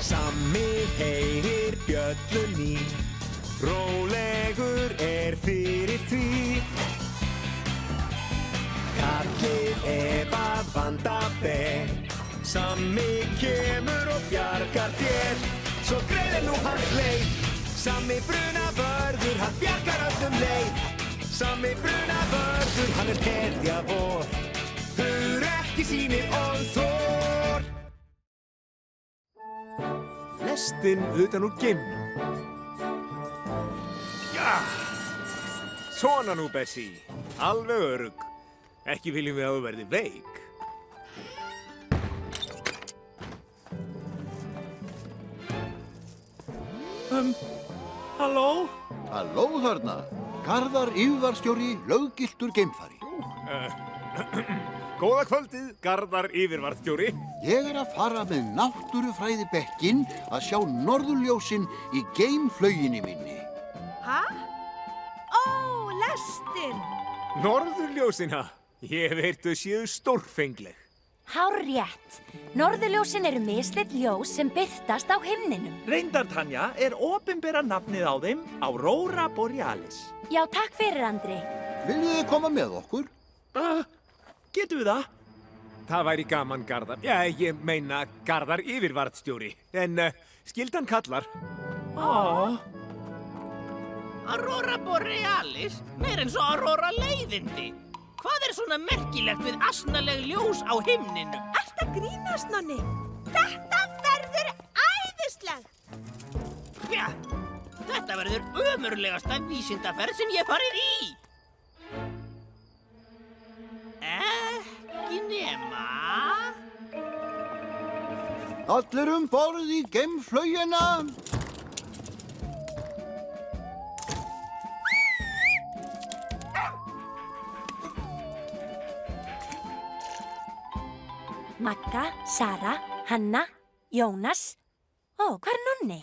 Sammi heyrir bjöllunni, rólegur fyrir því. Kallið að vanda ber, Sammi kemur og bjargar þér. Svo greiðir nú hans leið, Sammi brunavörður, hann bjargar öllum leið. Sammi brunavörður, hann hetja vor, hugrekki sýnir og þor. Lestin utan úr geimnum. Já! Svona nú, Bessie. Alveg örugg. Ekki viljum við að þú verði veik. Halló? Halló þarna. Garðar yfirvarðstjóri, löggiltur geimfari. Góða kvöldið, Garðar yfirvarðstjóri. Ég að fara með náttúrufræðibekkin að sjá norðurljósin í geimflauginni minni. Hæ? Ó, lestin! Norðurljósina? Ég veit þau séu stórfengleg. Hárrétt. Norðurljósin eru mislit ljós sem birtast á himninum. Reyndar, Tanja, opinbera nafnið á þeim Aurora Borealis. Já, takk fyrir, Andri. Viljið þið koma með okkur? Getum við það? Það væri gaman, Garðar. Já, ég meina Garðar yfirvarðstjóri. En skyldan kallar. Aurora Borealis? Meir eins og Aurora leiðindi. Hvað er svona merkilegt við asnaleg ljós á himninum? Ertu að grínast, Nonni? Þetta verður æðislegt! Ja, þetta verður ömurlegasta vísindaferð sem ég farið í. Ekki nema... Allir borð í geimflaugina. Magga, Sara, Hanna, Jónas. Ó, hvað er Nonni?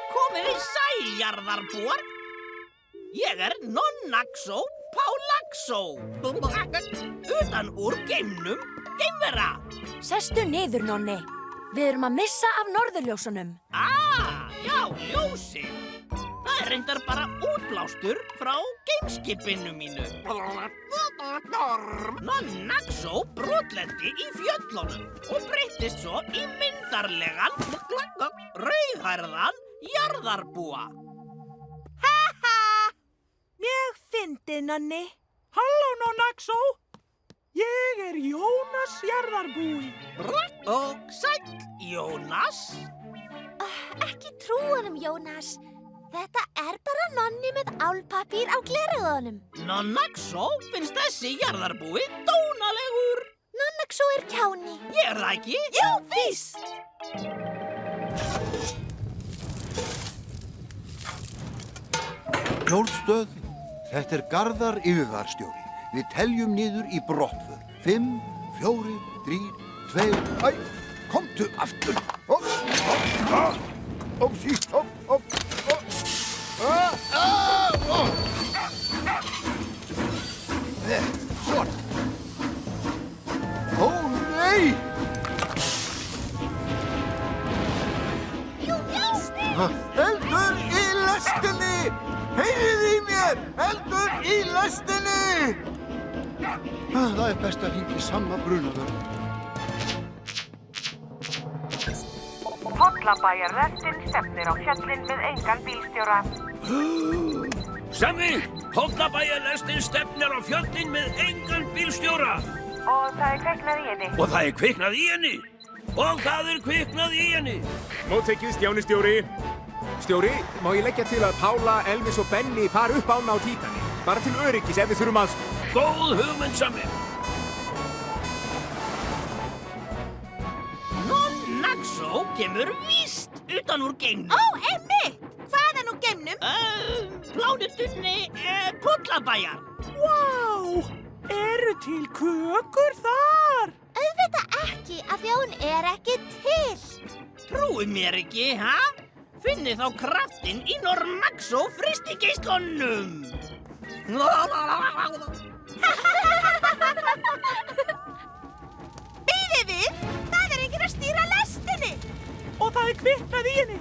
Komið þið sæl, jarðarbúar. Ég er Nonnaxó Pálaxó. Utan úr geimnum, geimvera. Sestu niður, Nonni. Við erum að missa af norðurljósunum. Já, ljósin. Það er reyndar bara útblástur frá geimskipinu mínu. Nonnaxó brotlendi í fjöllunum og breyttist svo í myndarlegan, rauðhærðan jarðarbúa. Mjög fyndið, Nonni. Halló, Nonnaxó. Ég er Jónas jarðarbúi. Og sæll, Jónas. Ekki trúa honum, Jónas. Þetta er bara Nonni með álpapír á gleraugunum. Nonnaxó finnst þessi jarðarbúi dónalegur. Nonnaxó er kjáni. Ég er það ekki? Jú, víst! Hjólstöð, þetta er Garðar yfirvarðstjóri. Við teljum niður í brottför. 5, 4, 3, 2... Æ, komdu aftur. Svona. Ó, nei! Jú, víst! Eldur í lestinni! Heyrið í mér! Eldur í lestinni! Það er best að hringja í sama brunavörð. Pollabæjarrestin stefnir á fjöllin með engan bílstjóra. Sammi, Pollabæjarrestin stefnir á fjöllin með engan bílstjóra. Og það er kviknað í henni. Og það er kviknað í henni. Og það er kviknað í henni. Móttekið, Stjáni stjóri. Stjóri, má ég leggja til að Pála, Elvis og Benni fara upp ána á Títani? Bara til öryggis ef við þurfum að... Góð hugmynd, Sammi. Nonnaxó kemur víst utan úr geimnum. Ó, einmitt! Hvaðan úr geimnum? Plánetunni Pollabæjar. Vá, eru til kökur þar? Auðvitað ekki, af því að hún er ekki til. Trúið mér ekki, ha? Finnið þá kraftinn í Nonnaxó frystigeislunum. Bíðið við! Það er enginn að stýra lestinni! og það kviknað í henni.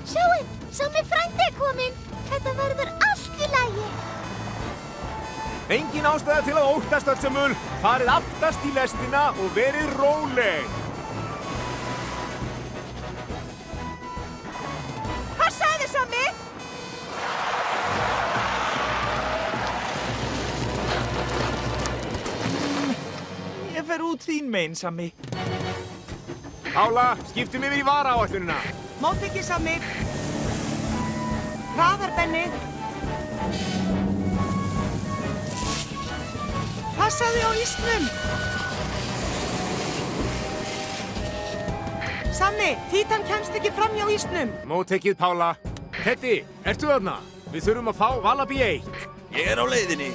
Sjáið, Sammi frændi er kominn. Þetta verður allt í lagi. Engin ástæða til að óttast öllsömmul. Farið aftast í lestina og verið róleg. Passaðu, Sammi! Ég fer út þín megin, Sammi. Pála, skiptum yfir í varaáætlunina. Móttekki, Sammi. Hraðar, Benni. Passaðu á ísnum. Sammi, Títan kemst ekki fram hjá ísnum. Móttekið, Pála. Teddy, ertu þarna? Við þurfum að fá Wallaby 1. Ég er á leiðinni.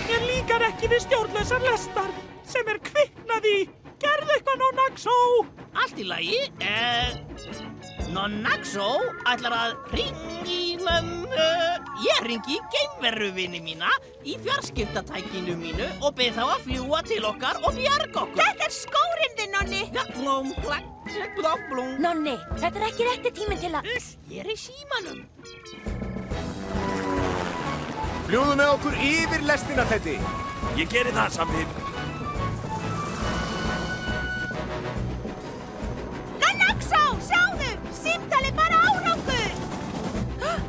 Mér líkar ekki við stjórnlausar lestar sem er kviknað í. Gerðu eitthvað, Nonnaxó. Allt í lagi, Nonnaxó ætlar að hringi mömmu. Ég hringi geimveruvini mína í fjarskiptatækinu mínu og bið þá að fljúga til okkar og bjarga okkur. Þetta er skórinn þinn, Nonni. Blóm, klakk, blóm, blóm. Nonni, þetta er ekki rétti tíminn til að... Ég er í símanum. Fljúðu með okkur yfir lestina, Teddy. Ég geri það, Sammi. Nonnaxó, sjáðu! Símtalið bara án okkur!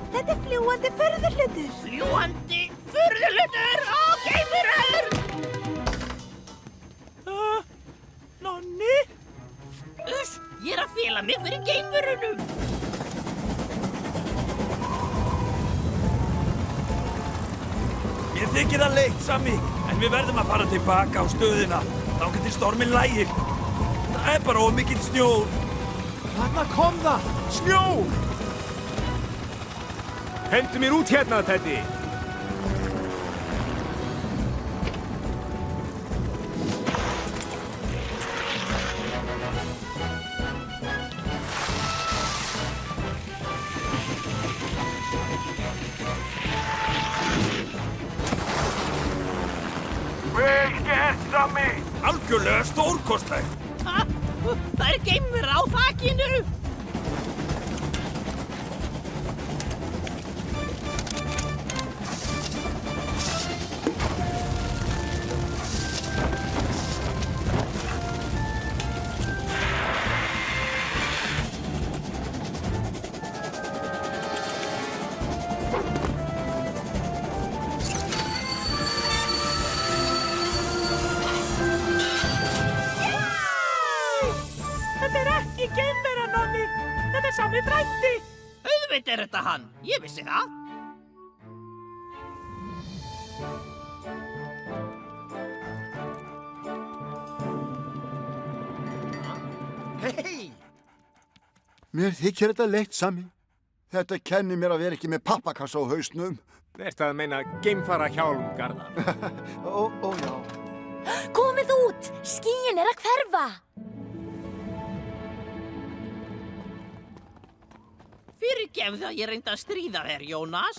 Þetta er fljúgandi furðuhlutur. Fljúgandi furðuhlutur og geimverur! Nonni? Ég er að fela mig fyrir geimverunum. Mér þykir það leitt, Sammi, en við verðum að fara tilbaka á stöðina. Þá getur storminn lægir. Það er bara of mikill snjór. Þarna kom það! Snjór! Hendu mér út hérna, Teddy. Vel gert, Sammi! Algjörlega stórkostlegt. Það er geimvera á þakinu. Þetta er ekki geimvera, Nonni. Þetta er Sammi frændi. Auðvitað er þetta hann. Ég vissi það. Hei! Mér þykir þetta leitt, Sammi. Þetta kennir mér að vera ekki með pappakassa á hausnum. Ertu að meina geimfara hjálm, Garðar? Ó, já. Komið út! Skýin er að hverfa! Fyrirgefðu að ég reyndi að stríða þér, Jónas.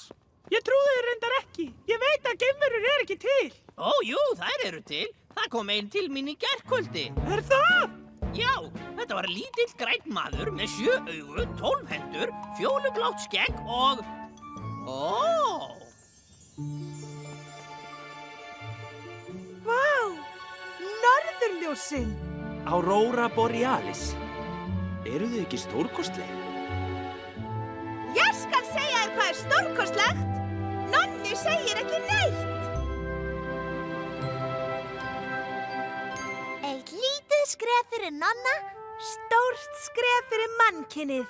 Ég trúði þér reyndar ekki. Ég veit að geimverur er ekki til. Ó, jú, þær eru til. Það kom einn til mín í gærkvöldi. Er það? Já, þetta var lítill grænn maður með 7 augu, 12 hendur, fjólublátt skegg og... Ó! Vá! Norðurljósin! Aurora Borealis. Eru þau ekki stórkostleg? Ég skal segja þér hvað er stórkostlegt. Nonni segir ekki neitt. Eitt lítið skref fyrir Nonna. Stórt skref fyrir mannkynið.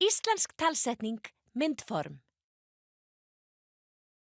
Íslensk talsetning, myndform.